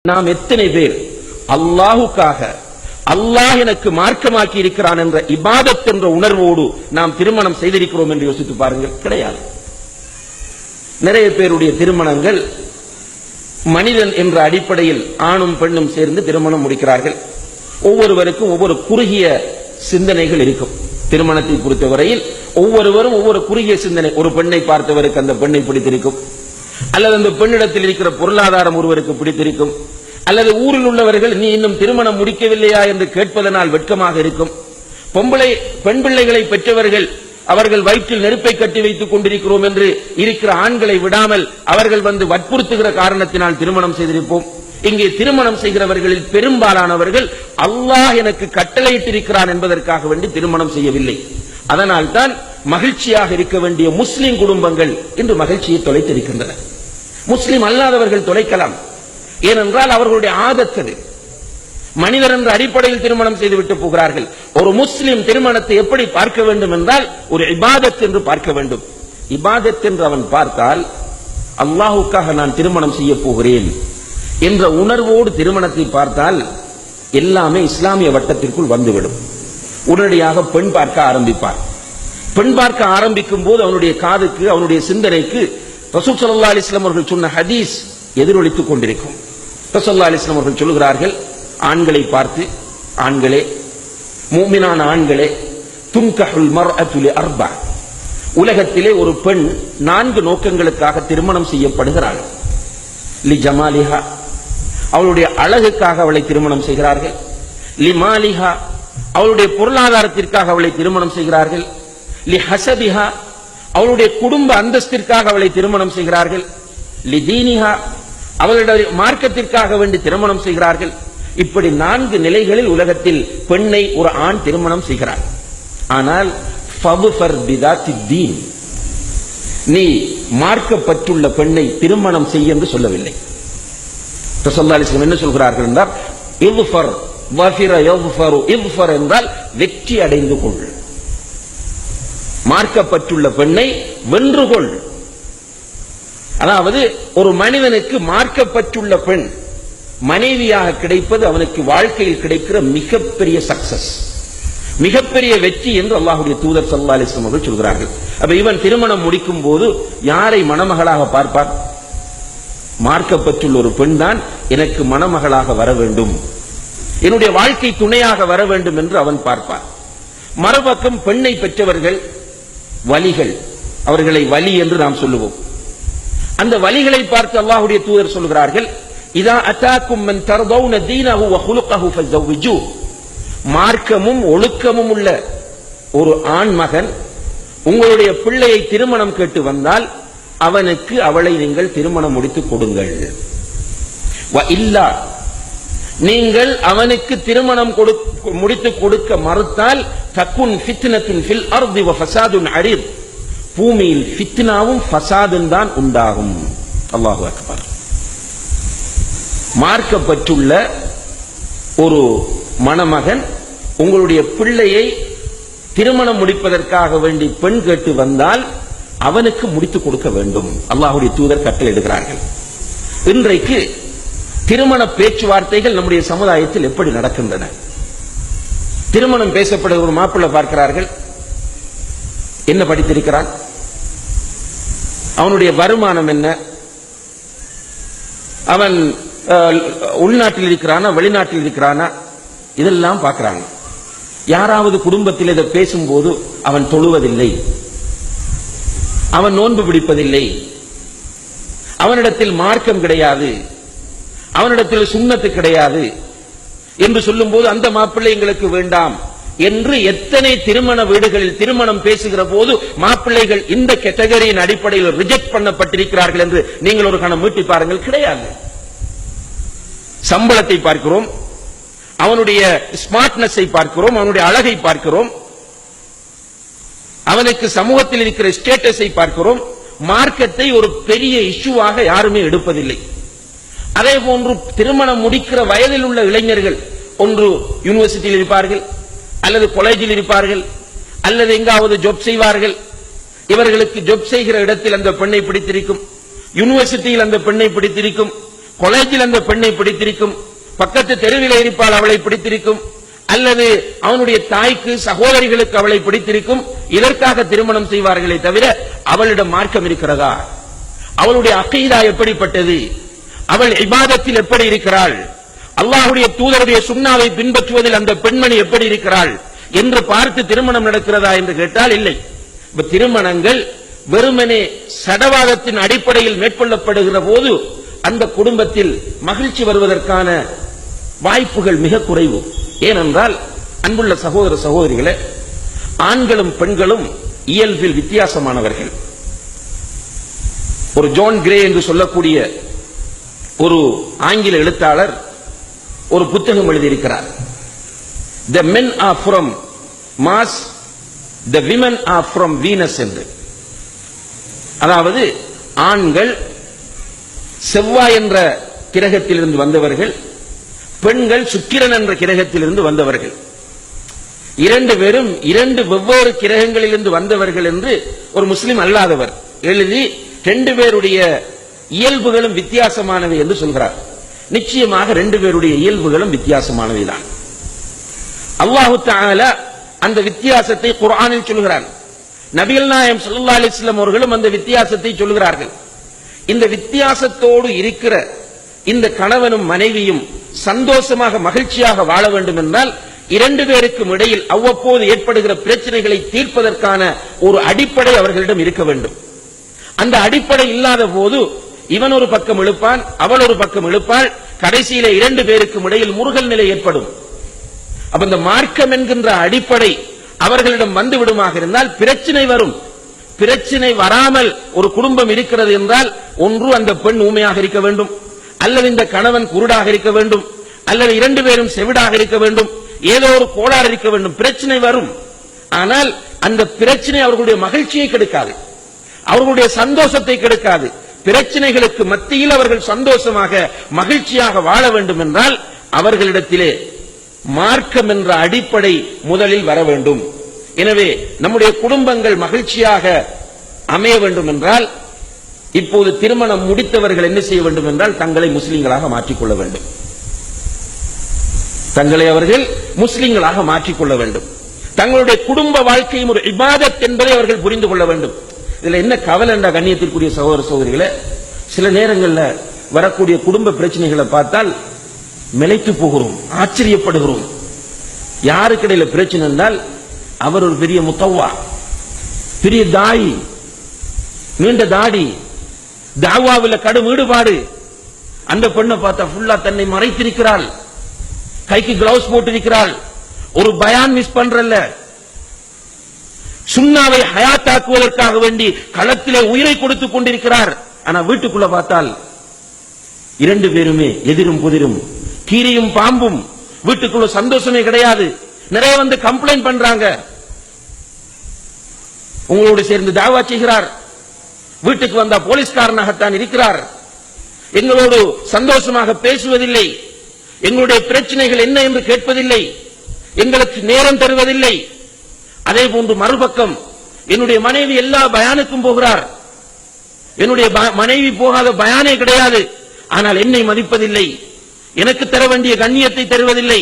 நாம் எத்தனை பேர் அல்லாஹுக்காக அல்லாஹ் எனக்கு மார்க்கமாக்கி இருக்கிறான் என்ற இபாதத் என்ற உணர்வோடு நாம் திருமணம் செய்திருக்கிறோம் என்று யோசித்து பாருங்கள். கிடையாது. நிறைய பேருடைய திருமணங்கள் மனிதன் என்ற அடிப்படையில் ஆணும் பெண்ணும் சேர்ந்து திருமணம் முடிக்கிறார்கள். ஒவ்வொருவருக்கும் ஒவ்வொரு குறுகிய சிந்தனைகள் இருக்கும். திருமணத்தை பொறுத்தவரையில் ஒவ்வொருவரும் ஒவ்வொரு குறுகிய சிந்தனை. ஒரு பெண்ணை பார்த்தவருக்கு அந்த பெண்ணை பிடித்திருக்கும், அல்லது அந்த பெண்ணிடத்தில் இருக்கிற பொருளாதாரம் ஒருவருக்கு பிடித்திருக்கும், அல்லது ஊரில் உள்ளவர்கள் நீ இன்னும் திருமணம் முடிக்கவில்லையா என்று கேட்பதனால் வெட்கமாக இருக்கும். பெண் பிள்ளைகளை பெற்றவர்கள் அவர்கள் வயிற்றில் நெருப்பை கட்டி வைத்துக் கொண்டிருக்கிறோம் என்று இருக்கிற ஆண்களை விடாமல் அவர்கள் வந்து வற்புறுத்துகிற காரணத்தினால் திருமணம் செய்திருப்போம். இங்கே திருமணம் செய்கிறவர்களில் பெரும்பாலானவர்கள் அல்லாஹ் எனக்கு கட்டளையிட்டிருக்கிறான் என்பதற்காக வேண்டி திருமணம் செய்யவில்லை. அதனால் தான் மகிழ்ச்சியாக இருக்க வேண்டிய முஸ்லிம் குடும்பங்கள் இன்று மகிழ்ச்சியை தொலைத்திருக்கின்றன. முஸ்லிம் அல்லாதவர்கள் தொலைக்கலாம். ஏனென்றால் அவர்களுடைய ஆதத்து மனிதர் என்ற அடிப்படையில் திருமணம் செய்துவிட்டு போகிறார்கள். ஒரு முஸ்லிம் திருமணத்தை எப்படி பார்க்க வேண்டும் என்றால் ஒரு இபாதத் என்று பார்க்க வேண்டும். இபாதத் என்று அவன் பார்த்தால் அல்லாஹுக்காக நான் திருமணம் செய்ய போகிறேன் என்ற உணர்வோடு திருமணத்தை பார்த்தால் எல்லாமே இஸ்லாமிய வட்டத்திற்குள் வந்துவிடும். உடனடியாக பெண் பார்க்க ஆரம்பிப்பார். பெண் பார்க்க ஆரம்பிக்கும் போது அவனுடைய காதுக்கு அவனுடைய சிந்தனைக்கு ரசூல் ஸல்லல்லாஹு அலைஹி வஸல்லம் அவர்கள் சொன்ன ஹதீஸ் எதிரொலித்துக் கொண்டிருக்கும். ரசூல் ஸல்லல்லாஹு அலைஹி வஸல்லம் அவர்கள் சொல்கிறார்கள், ஆண்களை பார்த்து, ஆண்களே, மூமினான ஆண்களே, துன்கஹுல் மர்அத்து லிஅர்பா, உலகத்திலே ஒரு பெண் 4 நோக்கங்களுக்காக திருமணம் செய்யப்படுகிறாள். லி ஜமாலிஹா, அவளுடைய அழகுக்காக அவளை திருமணம் செய்கிறார்கள். லி மாலிஹா, அவளுடைய பொருளாதாரத்திற்காக அவளை திருமணம் செய்கிறார்கள். லி ஹஸபிஹா, அவளுடைய குடும்ப அந்தஸ்திற்காக அவளை திருமணம் செய்கிறார்கள். லி தீனிஹா, அவளுடைய மார்க்கத்திற்காக வேண்டி திருமணம் செய்கிறார்கள். இப்படி 4 நிலைகளில் உலகத்தில் பெண்ணை ஒரு ஆண் திருமணம் செய்கிறார். ஆனால் ஃபதுஃபர் பிதாத்தி தீன், நீ மார்க்கப்பட்டுள்ள பெண்ணை திருமணம் செய்ய என்று சொல்லவில்லை. ரசூலுல்லாஹி அலைஹி வஸல்லம் என்ன சொல்கிறார்கள் என்றால், இஃபர் வஃபிர யஃபரு, இஃபர் என்றால் வெற்றி அடைந்து கொள், மார்க்கப்பட்டுள்ள பெண்ணை வென்றுகொள். அதாவது ஒரு மனிதனுக்கு மார்க்கப்பட்டுள்ள பெண் மனைவியாக கிடைப்பது அவனுக்கு வாழ்க்கையில் கிடைக்கிற மிகப்பெரிய சக்சஸ், மிகப்பெரிய வெற்றி என்று அல்லாஹ்வுடைய தூதர் ஸல்லல்லாஹு அலைஹி வஸல்லம் அவர்கள் சொல்கிறார்கள். அப்ப இவன் திருமணம் முடிக்கும் போது யாரை மணமகளாக பார்ப்பான்? மார்க்கப்பட்டுள்ள ஒரு பெண் தான் எனக்கு மணமகளாக வர வேண்டும், என்னுடைய வாழ்க்கை துணையாக வர வேண்டும் என்று அவன் பார்ப்பான். மறுபக்கம் பெண்ணை பெற்றவர்கள் வலிகள், அவர்களை வலி என்று நாம் சொல்லுவோம். அந்த வலிகளை பார்த்து அல்லாஹ்வுடைய தூதர் சொல்கிறார்கள், இதா அதாக்கும் மன் தர்தௌன தீனஹு வ குலுகஹு ஃபஸவ்விஜூ, மார்க்கமும் ஒழுக்கமும் உள்ள ஒரு ஆண் மகன் உங்களுடைய பிள்ளையை திருமணம் கேட்டு வந்தால் அவனுக்கு அவளை நீங்கள் திருமணம் முடித்துக் கொடுங்கள். வ இல்லா, நீங்கள் அவனுக்கு திருமணம் முடித்துக் கொடுக்க மறுத்தால் தக்குன் ஃபித்னத்துன் ஃபில் அர்தி வ ஃபஸாதுன் அரீத், பூமியில் ஃபித்னாவும் ஃபஸாதும் தான் உண்டாகும். அல்லாஹு அக்பர். மார்க்கப்பட்டுள்ள ஒரு மணமகன் உங்களுடைய பிள்ளையை திருமணம் முடிப்பதற்காக வேண்டி பெண் கேட்டு வந்தால் அவனுக்கு முடித்துக் கொடுக்க வேண்டும். அல்லாஹ்வுடைய தூதர் கட்டளையிடுகிறார்கள். இன்றைக்கு திருமண பேச்சுவார்த்தைகள் நம்முடைய சமுதாயத்தில் எப்படி நடக்கின்றன? திருமணம் பேசப்படுகிற ஒரு மாப்பிள்ளை பார்க்கிறார்கள், என்ன படித்திருக்கிறான், அவனுடைய வருமானம் என்ன, அவன் உள்நாட்டில் இருக்கிறானா வெளிநாட்டில் இருக்கிறானா, இதெல்லாம் பார்க்கிறாங்க. யாராவது குடும்பத்தில் இதை பேசும்போது அவன் தொழுவதில்லை, அவன் நோன்பு பிடிப்பதில்லை, அவனிடத்தில் மார்க்கம் கிடையாது, அவனிடத்தில் சுன்னத்து கிடையாது என்று சொல்லும் போது அந்த மாப்பிள்ளை எங்களுக்கு வேண்டாம் என்று எத்தனை திருமண வீடுகளில் திருமணம் பேசுகிற போது மாப்பிள்ளைகள் இந்த கேட்டகரியின் அடிப்படையில் ரிஜெக்ட் பண்ணப்பட்டிருக்கிறார்கள் என்று நீங்கள் ஒரு கணம் மீட்டி பாருங்கள். கிடையாது. சம்பளத்தை பார்க்கிறோம், அவனுடைய ஸ்மார்ட்னஸை பார்க்கிறோம், அவனுடைய அழகை பார்க்கிறோம், அவனுக்கு சமூகத்தில் இருக்கிற ஸ்டேட்டஸை பார்க்கிறோம். மார்க்கத்தை ஒரு பெரிய இஷ்யூவாக யாருமே எடுப்பதில்லை. அதே போன்று திருமணம் முடிக்கிற வயதில் உள்ள இளைஞர்கள் ஒன்று யூனிவர்சிட்டியில் இருப்பார்கள், அல்லது காலேஜில் இருப்பார்கள், அல்லது எங்காவது ஜாப் செய்வார்கள். இவர்களுக்கு ஜாப் செய்கிற இடத்தில் அந்த பெண்ணை பிடித்திருக்கும், யூனிவர்சிட்டியில் அந்த பெண்ணை பிடித்திருக்கும், காலேஜில் அந்த பெண்ணை பிடித்திருக்கும், பக்கத்து தெருவில் இருப்பால் அவளை பிடித்திருக்கும், அல்லது அவனுடைய தாய்க்கு சகோதரிகளுக்கு அவளை பிடித்திருக்கும். இதற்காக திருமணம் செய்வார்களே தவிர அவளிடம் மார்க்கம் இருக்கிறதா, அவளுடைய அகீதா எப்படிப்பட்டது, அவள் இபாதத்தில் எப்படி இருக்கிறாள், அல்லாஹ்வுடைய தூதருடைய சுன்னாவை பின்பற்றுவதில் அந்த பெண்மணி எப்படி இருக்கிறாள் என்று பார்த்து திருமணம் நடக்கிறதா என்று கேட்டால் இல்லை. திருமணங்கள் வெறுமனே சடவாதத்தின் அடிப்படையில் மேற்கொள்ளப்படுகிற போது அந்த குடும்பத்தில் மகிழ்ச்சி வருவதற்கான வாய்ப்புகள் மிக குறைவு. ஏனென்றால் அன்புள்ள சகோதர சகோதரிகளே, ஆண்களும் பெண்களும் இயல்பில் வித்தியாசமானவர்கள். ஒரு ஜான் கிரே என்று சொல்லக்கூடிய ஒரு ஆங்கில எழுத்தாளர் ஒரு புத்தகம் எழுதியிருக்கிறார். The men are from Mars, the women are from Venus என்று. அதாவது ஆண்கள் செவ்வாய் என்ற கிரகத்திலிருந்து வந்தவர்கள், பெண்கள் சுக்கிரன் என்ற கிரகத்திலிருந்து வந்தவர்கள். இரண்டு பேரும் இரண்டு வெவ்வேறு கிரகங்களிலிருந்து வந்தவர்கள் என்று ஒரு முஸ்லிம் அல்லாதவர் எழுதி ரெண்டு பேருடைய இயல்புகளும் வித்தியாசமானவை என்று சொல்கிறார். நிச்சயமாக ரெண்டு பேருடைய இயல்புகளும் வித்தியாசமானவைதான். அல்லாஹு தஆலா அந்த வித்தியாசத்தை குர்ஆனில் சொல்கிறார். நபிகள் நாயகம் ஸல்லல்லாஹு அலைஹி வஸல்லம் அவர்களும் அந்த வித்தியாசத்தை சொல்கிறார்கள். இந்த வித்தியாசத்தோடு இருக்கிற இந்த கணவனும் மனைவியும் சந்தோஷமாக மகிழ்ச்சியாக வாழ வேண்டும் என்றால் இரண்டு பேருக்கும் இடையில் அவ்வப்போது ஏற்படுகிற பிரச்சனைகளை தீர்ப்பதற்கான ஒரு அடிப்படை அவர்களிடம் இருக்க வேண்டும். அந்த அடிப்படை இல்லாத போது இவன் ஒரு பக்கம் இழுப்பான், அவள் ஒரு பக்கம் இழுப்பாள், கடைசியில இரண்டு பேருக்கும் இடையில் முருகல் நிலை ஏற்படும். அப்ப இந்த மார்க்கம் என்கின்ற அடிப்படை அவர்களிடம் வந்து விடுமாக இருந்தால் பிரச்சனை வரும். பிரச்சனை வராமல் ஒரு குடும்பம் இருக்கிறது என்றால் ஒன்று அந்த பெண் ஊமையாக இருக்க வேண்டும், அல்லது இந்த கணவன் குருடாக இருக்க வேண்டும், அல்லது இரண்டு பேரும் செவிடாக இருக்க வேண்டும், ஏதோ ஒரு கோளாறு இருக்க வேண்டும். பிரச்சனை வரும். ஆனால் அந்த பிரச்சனை அவர்களுடைய மகிழ்ச்சியை கெடுக்காது, அவர்களுடைய சந்தோஷத்தை கெடுக்காது. பிரச்சனைகளுக்கு மத்தியில் அவர்கள் சந்தோஷமாக மகிழ்ச்சியாக வாழ வேண்டும் என்றால் அவர்களிடத்திலே மார்க்கம் என்ற அடிப்படை முதலில் வர வேண்டும். எனவே நம்முடைய குடும்பங்கள் மகிழ்ச்சியாக அமைய வேண்டும் என்றால் இப்போது திருமணம் முடித்தவர்கள் என்ன செய்ய வேண்டும் என்றால் தங்களை முஸ்லிம்களாக மாற்றிக்கொள்ள வேண்டும். தங்களை அவர்கள் முஸ்லிம்களாக மாற்றிக்கொள்ள வேண்டும். தங்களுடைய குடும்ப வாழ்க்கையும் ஒரு இபாதத் என்பதை அவர்கள் புரிந்து கொள்ள வேண்டும். இதுல என்ன கவலை என்ற கண்ணியத்திற்குரிய சகோதர சகோதரிகளை, சில நேரங்களில் வரக்கூடிய குடும்ப பிரச்சனைகளை பார்த்தால் மிளைத்து போகிறோம், ஆச்சரியப்படுகிறோம். யாருக்கு இடையில பிரச்சனை என்றால் அவர் ஒரு பெரிய முத்தவ்வா, பெரிய தாய், நீண்ட தாடி, தாவாவில் கடும் ஈடுபாடு. அந்த பெண்ணை பார்த்தா ஃபுல்லா தன்னை மறைத்திருக்கிறாள், கைக்கு கிளவுஸ் போட்டிருக்கிறாள், ஒரு பயான் மிஸ் பண்றல்ல, சுன்னாவை ஹயாத்தாக்குவதற்காக வேண்டி களத்திலே உயிரை கொடுத்துக் கொண்டிருக்கிறார். ஆனா வீட்டுக்குள்ள பார்த்தால் இரண்டு பேருமே எதிரும் புதிரும், கீரியும் பாம்பும். வீட்டுக்குள்ள சந்தோஷமே கிடையாது. நிறைய வந்து கம்ப்ளைண்ட் பண்றாங்க. உங்களோடு சேர்ந்து தாவா செய்கிறார், வீட்டுக்கு வந்தா போலீஸ்காரனாகத்தான் இருக்கிறார், எங்களோடு சந்தோஷமாக பேசுவதில்லை, எங்களுடைய பிரச்சனைகள் என்ன என்று கேட்பதில்லை, எங்களுக்கு நேரம் தருவதில்லை. அதே போன்று மறுபக்கம் என்னுடைய மனைவி எல்லா பயானுக்கும் போகிறார், என்னுடைய மனைவி போகாத பயானே கிடையாது, ஆனால் என்னை மதிப்பதில்லை, எனக்கு தர வேண்டிய கண்ணியத்தை தருவதில்லை.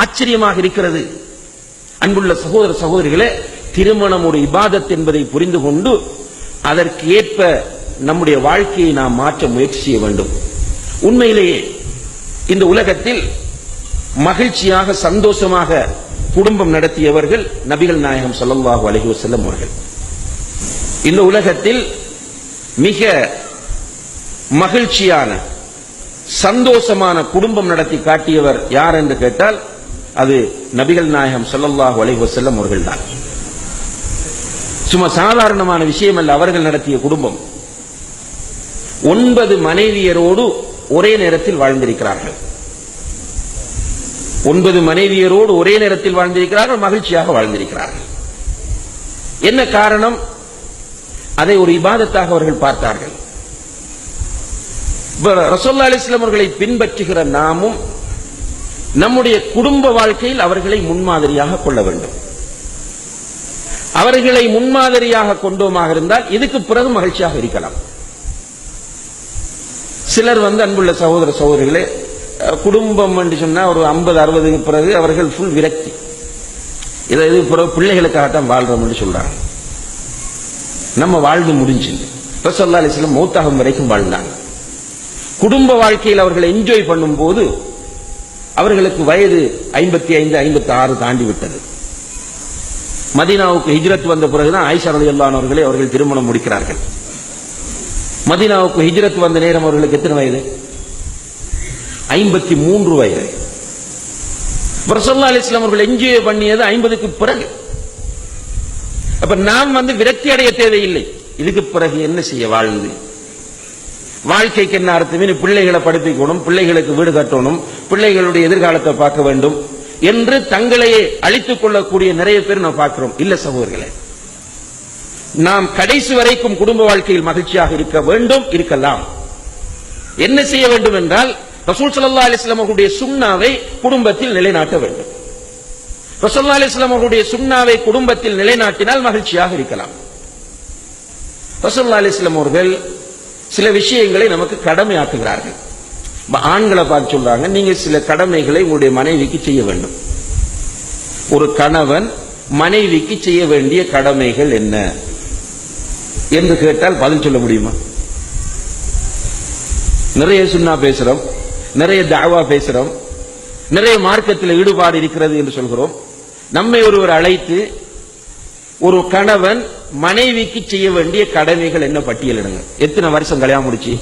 ஆச்சரியமாக இருக்கிறது. அன்புள்ள சகோதர சகோதரிகளே, திருமணம் ஒரு இபாதத் என்பதை புரிந்து கொண்டு அதற்கு ஏற்ப நம்முடைய வாழ்க்கையை நாம் மாற்ற முயற்சி செய்ய வேண்டும். உண்மையிலேயே இந்த உலகத்தில் மகிழ்ச்சியாக சந்தோஷமாக குடும்பம் நடத்தியவர்கள் நபிகள் நாயகம் ஸல்லல்லாஹு அலைஹி வஸல்லம் அவர்கள். இந்த உலகத்தில் மிக மகிழ்ச்சியான சந்தோஷமான குடும்பம் நடத்தி காட்டியவர் யார் என்று கேட்டால் அது நபிகள் நாயகம் ஸல்லல்லாஹு அலைஹி வஸல்லம் அவர்கள் தான். சும்மா சாதாரணமான விஷயம் அல்ல அவர்கள் நடத்திய குடும்பம். 9 மனைவியரோடு ஒரே நேரத்தில் வாழ்ந்திருக்கிறார்கள். 9 மனைவியரோடு ஒரே நேரத்தில் வாழ்ந்திருக்கிறார்கள், மகிழ்ச்சியாக வாழ்ந்திருக்கிறார்கள். என்ன காரணம்? அதை ஒரு இபாதத்தாக அவர்கள் பார்த்தார்கள். ரசூலுல்லாஹி அலைஹி வஸல்லம் அவர்களை பின்பற்றுகிற நாமும் நம்முடைய குடும்ப வாழ்க்கையில் அவர்களை முன்மாதிரியாக கொள்ள வேண்டும். அவர்களை முன்மாதிரியாக கொண்டோமாக இருந்தால் இதுக்கு பிறகு மகிழ்ச்சியாக இருக்கலாம். சிலர் அன்புள்ள சகோதர சகோதரிகளே, குடும்பம் என்று சொன்னா ஒரு 50-60 பிறகு அவர்கள் ஃபுல் விரக்தி. இது பிள்ளைகளுக்காகத்தான் வாழ்றோம் என்று சொல்றாங்க. நம்ம வாழ்ந்து முடிஞ்சு ரசூலுல்லாஹி அலைஹி வஸல்லம் மௌத்தாகும் வரைக்கும் வாழ்ந்தாங்க. குடும்ப வாழ்க்கையில் அவர்கள் என்ஜாய் பண்ணும் போது அவர்களுக்கு வயது 55-56 தாண்டி விட்டது. மதீனாவுக்கு ஹிஜ்ரத் வந்த பிறகுதான் ஆயிஷா ரலியல்லாஹு அன்ஹா அவர்களை அவர்கள் திருமணம் முடிக்கிறார்கள். மதீனாவுக்கு ஹிஜ்ரத் வந்த நேரம் அவர்களுக்கு எத்தனை வயது? 53 வயது. ரசூலுல்லாஹி அலைஹி வஸல்லம் அவர்கள் என்ஜாய் பண்ணியது 50க்கு பிறகு. அப்ப நாம் விரக்தி அடைய தேவையில்லை. இதுக்கு பிறகு என்ன செய்ய வாழ்ந்து வாழ்க்கைக்கு என்ன அர்த்தம்? பிள்ளைகளை படிப்பிக்கணும், பிள்ளைகளுக்கு வீடு கட்டணும், பிள்ளைகளுடைய எதிர்காலத்தை பார்க்க வேண்டும் என்று தங்களையே அழித்துக் கொள்ளக்கூடிய நிறைய பேர் நாம் பார்க்கிறோம். இல்ல சகோதரர்களே, நாம் கடைசி வரைக்கும் குடும்ப வாழ்க்கையில் மகிழ்ச்சியாக இருக்க வேண்டும், இருக்கலாம். என்ன செய்ய வேண்டும் என்றால் ரசூல் ஸல்லல்லாஹு அலைஹி வஸல்லம் அவர்களுடைய சுன்னாவை குடும்பத்தில் நிலைநாட்ட வேண்டும். ரசூலுல்லாஹி அலைஹி வஸல்லம் அவர்களுடைய சுன்னாவை குடும்பத்தில் நிலைநாட்டினால் மகிழ்ச்சியாக இருக்கலாம். ரசூலுல்லாஹி அலைஹி வஸல்லம் அவர்கள் சில விஷயங்களை நமக்கு கடமையாக்குகிறார்கள். ஆண்களை பார்த்து சொல்றாங்க, நீங்க சில கடமைகளை உங்களுடைய மனைவிக்கு செய்ய வேண்டும். ஒரு கணவன் மனைவிக்கு செய்ய வேண்டிய கடமைகள் என்ன என்று கேட்டால் பதில் சொல்ல முடியுமா? நிறைய சுன்னா பேசுறோம், நிறைய தாவா பேசுறோம், நிறைய மார்க்கத்தில் ஈடுபாடு இருக்கிறது என்று சொல்கிறோம். நம்மை ஒருவர் அழைத்து ஒரு கணவன் மனைவிக்கு செய்ய வேண்டிய கடமைகள் என்ன பட்டியலிடுங்க. எத்தனை வருஷம் கல்யாணம் முடிச்சு